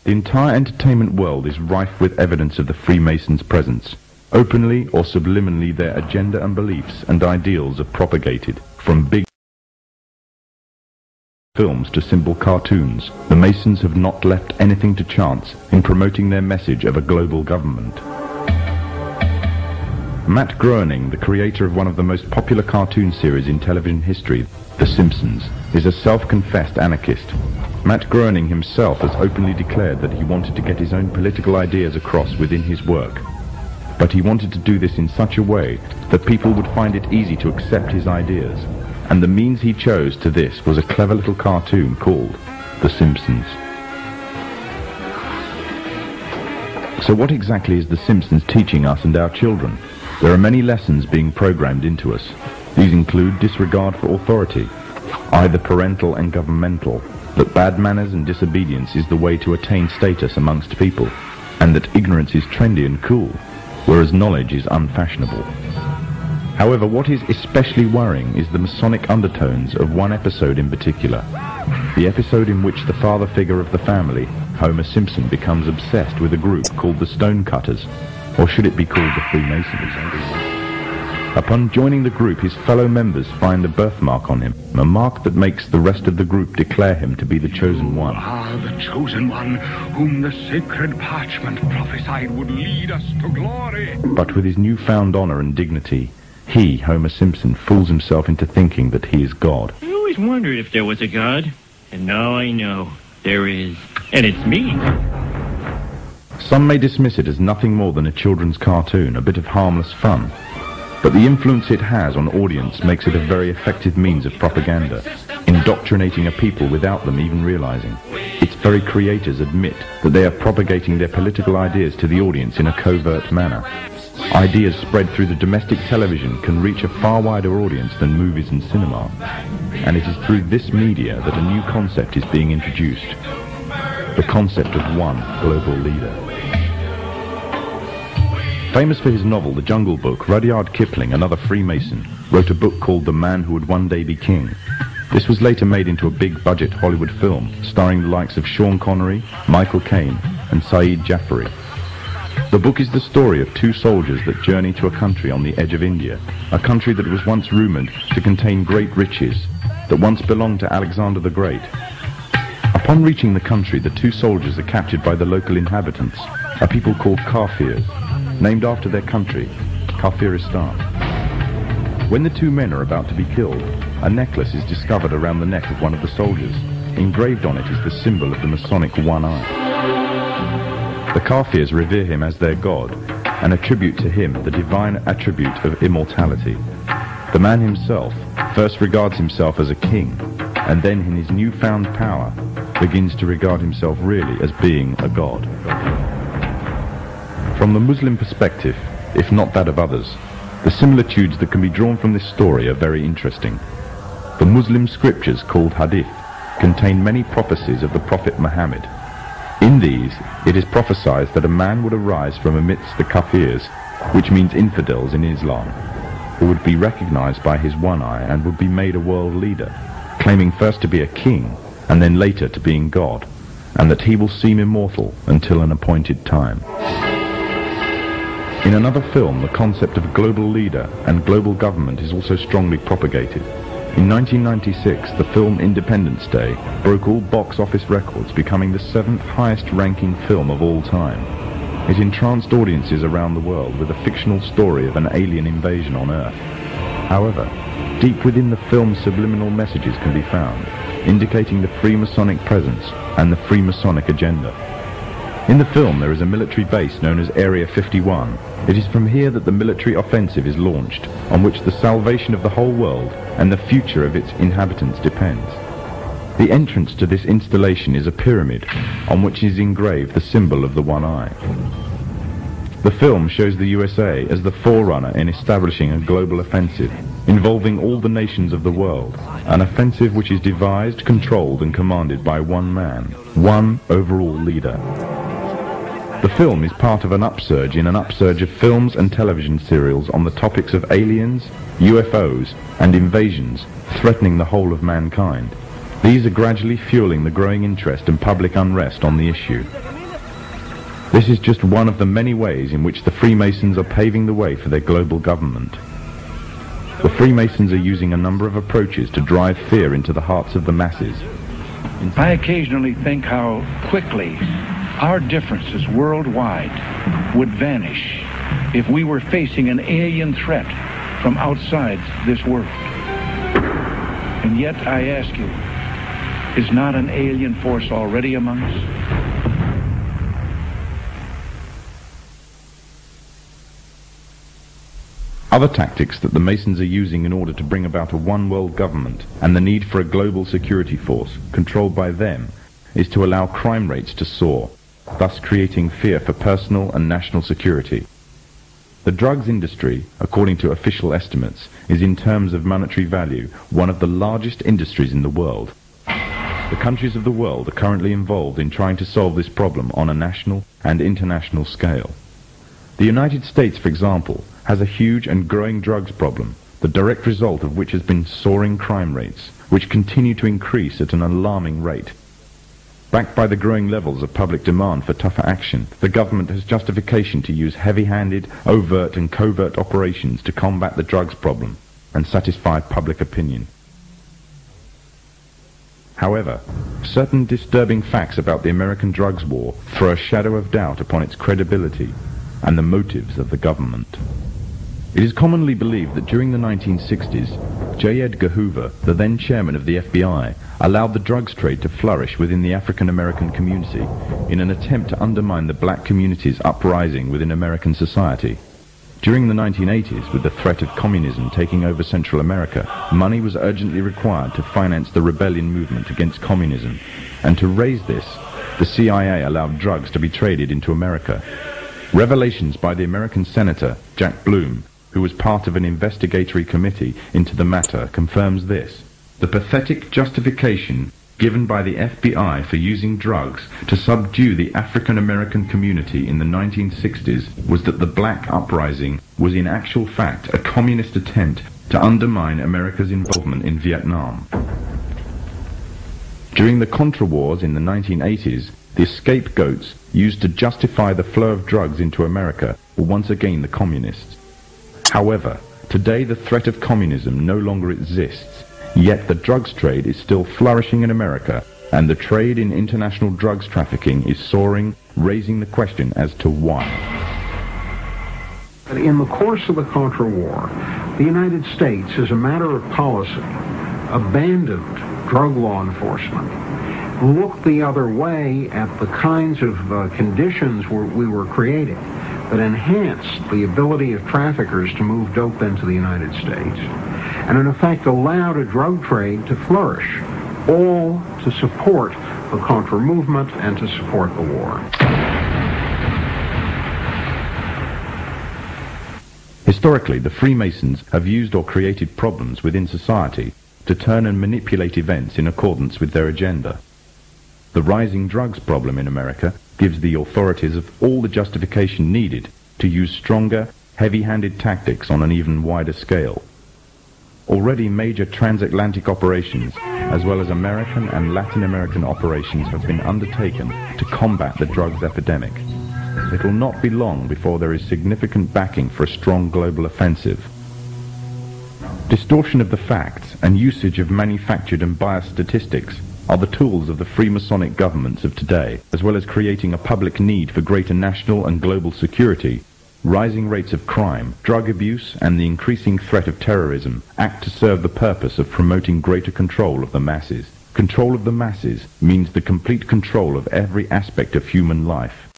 The entire entertainment world is rife with evidence of the Freemasons' presence. Openly or subliminally their agenda and beliefs and ideals are propagated. From big films to simple cartoons, the Masons have not left anything to chance in promoting their message of a global government. Matt Groening, the creator of one of the most popular cartoon series in television history, The Simpsons, is a self-confessed anarchist. Matt Groening himself has openly declared that he wanted to get his own political ideas across within his work. But he wanted to do this in such a way that people would find it easy to accept his ideas. And the means he chose to this was a clever little cartoon called The Simpsons. So what exactly is The Simpsons teaching us and our children? There are many lessons being programmed into us. These include disregard for authority, either parental and governmental, that bad manners and disobedience is the way to attain status amongst people, and that ignorance is trendy and cool, whereas knowledge is unfashionable. However, what is especially worrying is the Masonic undertones of one episode in particular. The episode in which the father figure of the family, Homer Simpson, becomes obsessed with a group called the Stonecutters, or should it be called the Freemasons? Upon joining the group, his fellow members find a birthmark on him, a mark that makes the rest of the group declare him to be the chosen one. Ah, the chosen one, whom the sacred parchment prophesied would lead us to glory. But with his newfound honor and dignity, he, Homer Simpson, fools himself into thinking that he is God. I always wondered if there was a God, and now I know there is, and it's me. Some may dismiss it as nothing more than a children's cartoon, a bit of harmless fun. But the influence it has on audience makes it a very effective means of propaganda, indoctrinating a people without them even realizing. Its very creators admit that they are propagating their political ideas to the audience in a covert manner. Ideas spread through the domestic television can reach a far wider audience than movies and cinema. And it is through this media that a new concept is being introduced. The concept of one global leader. Famous for his novel, The Jungle Book, Rudyard Kipling, another Freemason, wrote a book called The Man Who Would One Day Be King. This was later made into a big-budget Hollywood film, starring the likes of Sean Connery, Michael Caine, and Saeed Jaffari. The book is the story of two soldiers that journey to a country on the edge of India, a country that was once rumored to contain great riches, that once belonged to Alexander the Great. Upon reaching the country, the two soldiers are captured by the local inhabitants, a people called Kafirs, named after their country, Kafiristan. When the two men are about to be killed, a necklace is discovered around the neck of one of the soldiers. Engraved on it is the symbol of the Masonic one eye. The Kafirs revere him as their god and attribute to him the divine attribute of immortality. The man himself first regards himself as a king, and then in his newfound power begins to regard himself really as being a god. From the Muslim perspective, if not that of others, the similitudes that can be drawn from this story are very interesting. The Muslim scriptures, called Hadith, contain many prophecies of the Prophet Muhammad. In these, it is prophesied that a man would arise from amidst the Kafirs, which means infidels in Islam, who would be recognized by his one eye and would be made a world leader, claiming first to be a king and then later to being God, and that he will seem immortal until an appointed time. In another film, the concept of global leader and global government is also strongly propagated. In 1996, the film Independence Day broke all box office records, becoming the 7th highest ranking film of all time. It entranced audiences around the world with a fictional story of an alien invasion on Earth. However, deep within the film's subliminal messages can be found, indicating the Freemasonic presence and the Freemasonic agenda. In the film, there is a military base known as Area 51. It is from here that the military offensive is launched, on which the salvation of the whole world and the future of its inhabitants depends. The entrance to this installation is a pyramid, on which is engraved the symbol of the one eye. The film shows the USA as the forerunner in establishing a global offensive, involving all the nations of the world, an offensive which is devised, controlled and commanded by one man, one overall leader. The film is part of an upsurge in an upsurge of films and television serials on the topics of aliens, UFOs, and invasions threatening the whole of mankind. These are gradually fueling the growing interest and public unrest on the issue. This is just one of the many ways in which the Freemasons are paving the way for their global government. The Freemasons are using a number of approaches to drive fear into the hearts of the masses. I occasionally think how quickly our differences worldwide would vanish if we were facing an alien threat from outside this world. And yet, I ask you, is not an alien force already among us? Other tactics that the Masons are using in order to bring about a one-world government and the need for a global security force controlled by them is to allow crime rates to soar, thus creating fear for personal and national security. The drugs industry, according to official estimates, is in terms of monetary value one of the largest industries in the world. The countries of the world are currently involved in trying to solve this problem on a national and international scale. The United States, for example, has a huge and growing drugs problem, the direct result of which has been soaring crime rates, which continue to increase at an alarming rate. Backed by the growing levels of public demand for tougher action, the government has justification to use heavy-handed, overt and covert operations to combat the drugs problem and satisfy public opinion. However, certain disturbing facts about the American drugs war throw a shadow of doubt upon its credibility and the motives of the government. It is commonly believed that during the 1960s, J. Edgar Hoover, the then chairman of the FBI, allowed the drugs trade to flourish within the African American community in an attempt to undermine the black community's uprising within American society. During the 1980s, with the threat of communism taking over Central America, money was urgently required to finance the rebellion movement against communism, and to raise this, the CIA allowed drugs to be traded into America. Revelations by the American Senator, Jack Bloom, who was part of an investigatory committee into the matter, confirms this. The pathetic justification given by the FBI for using drugs to subdue the African American community in the 1960s was that the black uprising was in actual fact a communist attempt to undermine America's involvement in Vietnam. During the Contra Wars in the 1980s, the scapegoats used to justify the flow of drugs into America were once again the communists. However, today the threat of communism no longer exists, yet the drugs trade is still flourishing in America, and the trade in international drugs trafficking is soaring, raising the question as to why. In the course of the Contra War, the United States, as a matter of policy, abandoned drug law enforcement, looked the other way at the kinds of conditions we were creating that enhanced the ability of traffickers to move dope into the United States, and in effect allowed a drug trade to flourish, all to support the Contra movement and to support the war. Historically, the Freemasons have used or created problems within society to turn and manipulate events in accordance with their agenda. The rising drugs problem in America gives the authorities of all the justification needed to use stronger, heavy-handed tactics on an even wider scale. Already major transatlantic operations, as well as American and Latin American operations, have been undertaken to combat the drugs epidemic. It will not be long before there is significant backing for a strong global offensive. Distortion of the facts and usage of manufactured and biased statistics are the tools of the Freemasonic governments of today, as well as creating a public need for greater national and global security. Rising rates of crime, drug abuse, and the increasing threat of terrorism act to serve the purpose of promoting greater control of the masses. Control of the masses means the complete control of every aspect of human life.